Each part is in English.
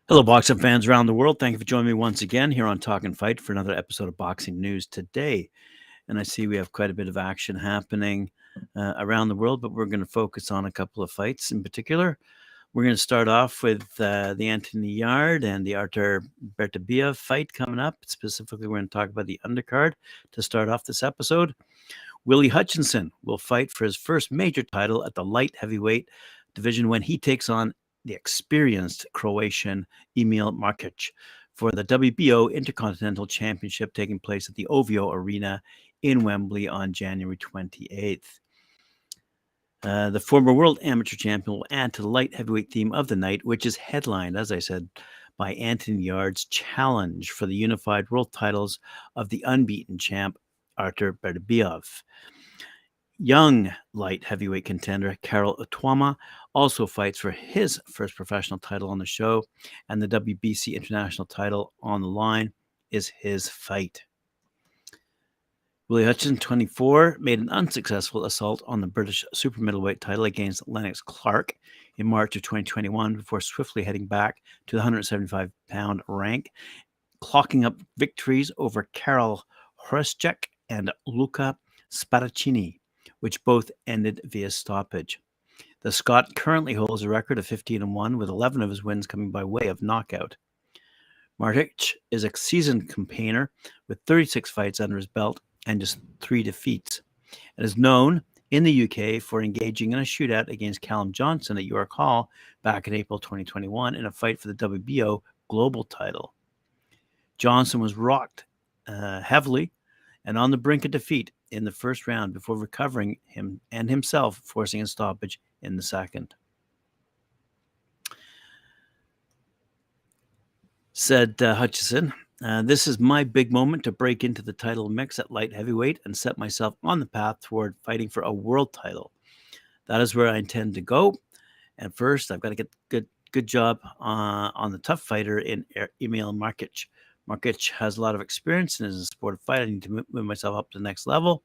Hello, boxing fans around the world. Thank you for joining me once again here on Talk and Fight for another episode of Boxing News today. And I see we have quite a bit of action happening around the world, but we're going to focus on a couple of fights in particular. We're going to start off with the Anthony Yarde and the Artur Beterbiev fight coming up. Specifically, we're going to talk about the undercard to start off this episode. Willie Hutchinson will fight for his first major title at the light heavyweight division when he takes on the experienced Croatian Emil Markic for the WBO Intercontinental Championship taking place at the OVO Arena in Wembley on January 28th. The former world amateur champion will add to the light heavyweight theme of the night, which is headlined, as I said, by Anthony Yarde's challenge for the unified world titles of the unbeaten champ Artur Beterbiev. Young light heavyweight contender Karol Otwama also fights for his first professional title on the show, and the WBC international title on the line is his fight. Willie Hutchinson, 24, made an unsuccessful assault on the British super middleweight title against Lennox Clark in March of 2021 before swiftly heading back to the 175-pound rank, clocking up victories over Karol Hryszczuk and Luca Spadaccini, which both ended via stoppage. The Scot currently holds a record of 15-1, with 11 of his wins coming by way of knockout. Markic is a seasoned campaigner with 36 fights under his belt and just 3 defeats, and is known in the UK for engaging in a shootout against Callum Johnson at York Hall back in April 2021 in a fight for the WBO global title. Johnson was rocked heavily and on the brink of defeat in the first round before recovering him and himself, forcing a stoppage in the second. Said Hutchinson, "This is my big moment to break into the title mix at light heavyweight and set myself on the path toward fighting for a world title. That is where I intend to go. And first, I've got to get good job on the tough fighter in Emil Markic. Markic has a lot of experience and is a sport of fight. I need to move myself up to the next level.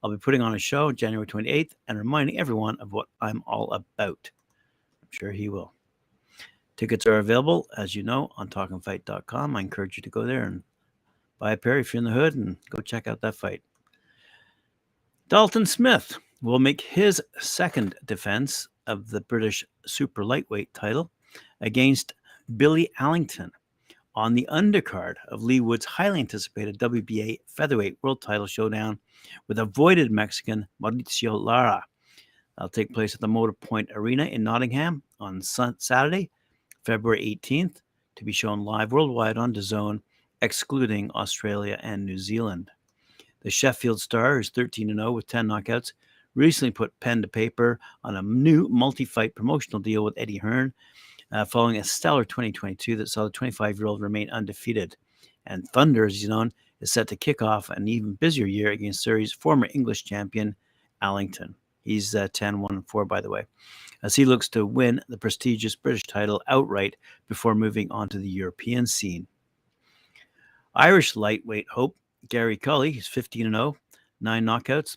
I'll be putting on a show January 28th and reminding everyone of what I'm all about." I'm sure he will. Tickets are available, as you know, on talkandfight.com. I encourage you to go there and buy a pair if you're in the hood and go check out that fight. Dalton Smith will make his second defense of the British super lightweight title against Billy Allington on the undercard of Leigh Wood's highly anticipated WBA featherweight world title showdown with avoided Mexican Mauricio Lara. That'll take place at the Motorpoint Arena in Nottingham on Saturday, February 18th, to be shown live worldwide on DAZN, excluding Australia and New Zealand. The Sheffield star, who's 13-0 with 10 knockouts, recently put pen to paper on a new multi-fight promotional deal with Eddie Hearn, following a stellar 2022 that saw the 25-year-old remain undefeated. And Thunder, as you know, is set to kick off an even busier year against Surrey's former English champion, Allington. He's 10-1-4, by the way, as he looks to win the prestigious British title outright before moving on to the European scene. Irish lightweight hope Gary Cully, he's 15-0, 9 knockouts,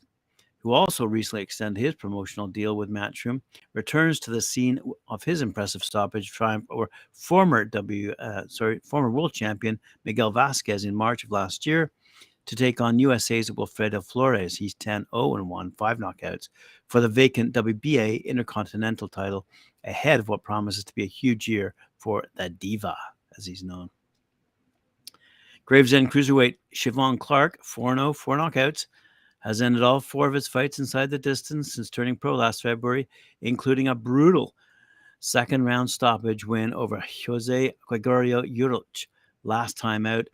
who also recently extended his promotional deal with Matchroom, returns to the scene of his impressive stoppage triumph over former world champion Miguel Vasquez in March of last year to take on USA's Wilfredo Flores. He's 10-0-1, 5 knockouts, for the vacant WBA Intercontinental title, ahead of what promises to be a huge year for the Diva, as he's known. Gravesend cruiserweight Siobhan Clark, 4-0, 4 knockouts, has ended all 4 of his fights inside the distance since turning pro last February, including a brutal second-round stoppage win over Jose Gregorio Urlich last time out,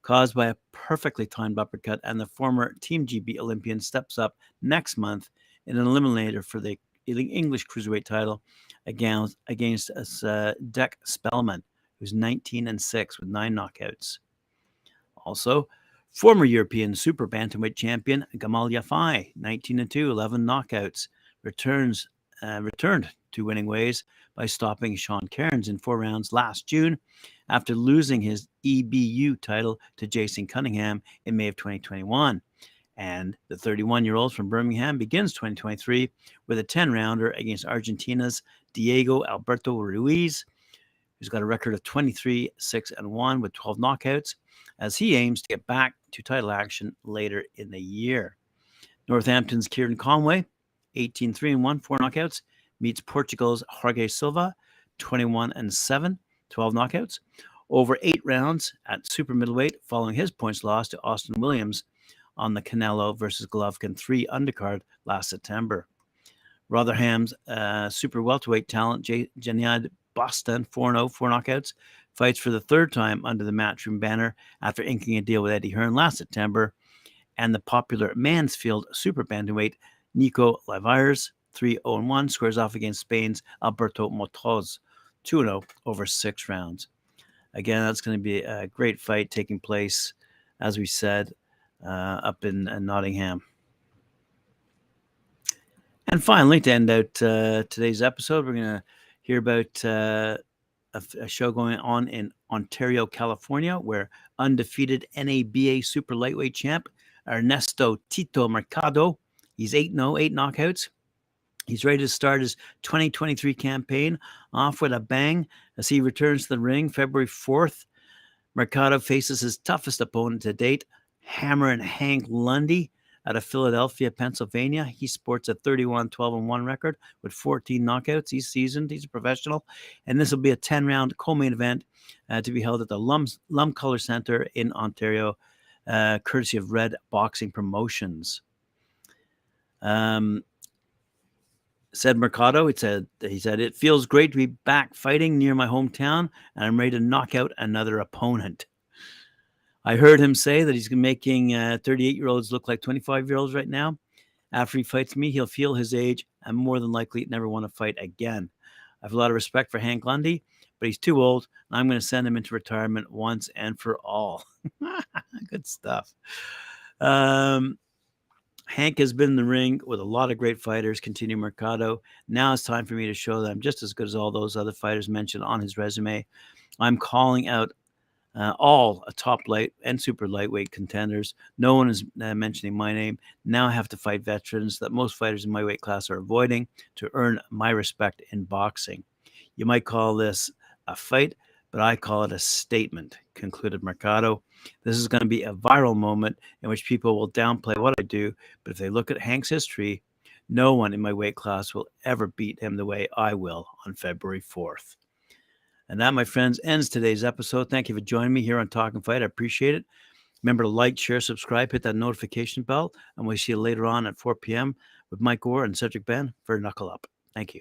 caused by a perfectly timed uppercut, and the former Team GB Olympian steps up next month in an eliminator for the English cruiserweight title against Dec Spellman, who's 19-6 with 9 knockouts. Also, former European super bantamweight champion Gamal Yafai, 19-2, 11 knockouts, returned to winning ways by stopping Sean Cairns in 4 rounds last June after losing his EBU title to Jason Cunningham in May of 2021. And the 31-year-old from Birmingham begins 2023 with a 10-rounder against Argentina's Diego Alberto Ruiz, who's got a record of 23-6-1 with 12 knockouts, as he aims to get back to title action later in the year. Northampton's Kieran Conway, 18-3-1, 4 knockouts, meets Portugal's Jorge Silva, 21-7, 12 knockouts, over 8 rounds at super middleweight following his points loss to Austin Williams on the Canelo versus Golovkin 3 undercard last September. Rotherham's super welterweight talent, Janiad Boston, 4-0, 4 knockouts, fights for the third time under the Matchroom banner after inking a deal with Eddie Hearn last September. And the popular Mansfield super bantamweight, Nico Livires, 3-0-1, squares off against Spain's Alberto Motoz, 2-0 over 6 rounds. Again, that's going to be a great fight taking place, as we said, up in Nottingham. And finally, to end out today's episode, we're going to hear about a show going on in Ontario, California, where undefeated NABA super lightweight champ Ernesto Tito Mercado, he's 8-0, 8 knockouts. He's ready to start his 2023 campaign off with a bang as he returns to the ring February 4th. Mercado faces his toughest opponent to date, Hammerin Hank Lundy, out of Philadelphia, Pennsylvania. He sports a 31-12-1 record with 14 knockouts. He's seasoned. He's a professional. And this will be a 10-round co-main event to be held at the LumColor Center in Ontario, courtesy of Red Boxing Promotions. Said Mercado, he said, it feels great to be back fighting near my hometown, and I'm ready to knock out another opponent. I heard him say that he's making 38-year-olds look like 25-year-olds right now. After he fights me, he'll feel his age and more than likely never want to fight again. I have a lot of respect for Hank Lundy, but he's too old, and I'm going to send him into retirement once and for all. Good stuff. Hank has been in the ring with a lot of great fighters, continued Mercado. Now it's time for me to show that I'm just as good as all those other fighters mentioned on his resume. I'm calling out all top light and super lightweight contenders. No one is mentioning my name. Now I have to fight veterans that most fighters in my weight class are avoiding to earn my respect in boxing. You might call this a fight, but I call it a statement, concluded Mercado. This is going to be a viral moment in which people will downplay what I do, but if they look at Hank's history, no one in my weight class will ever beat him the way I will on February 4th. And that, my friends, ends today's episode. Thank you for joining me here on Talking Fight. I appreciate it. Remember to like, share, subscribe, hit that notification bell, and we'll see you later on at 4 p.m. with Mike Orr and Cedric Ben for Knuckle Up. Thank you.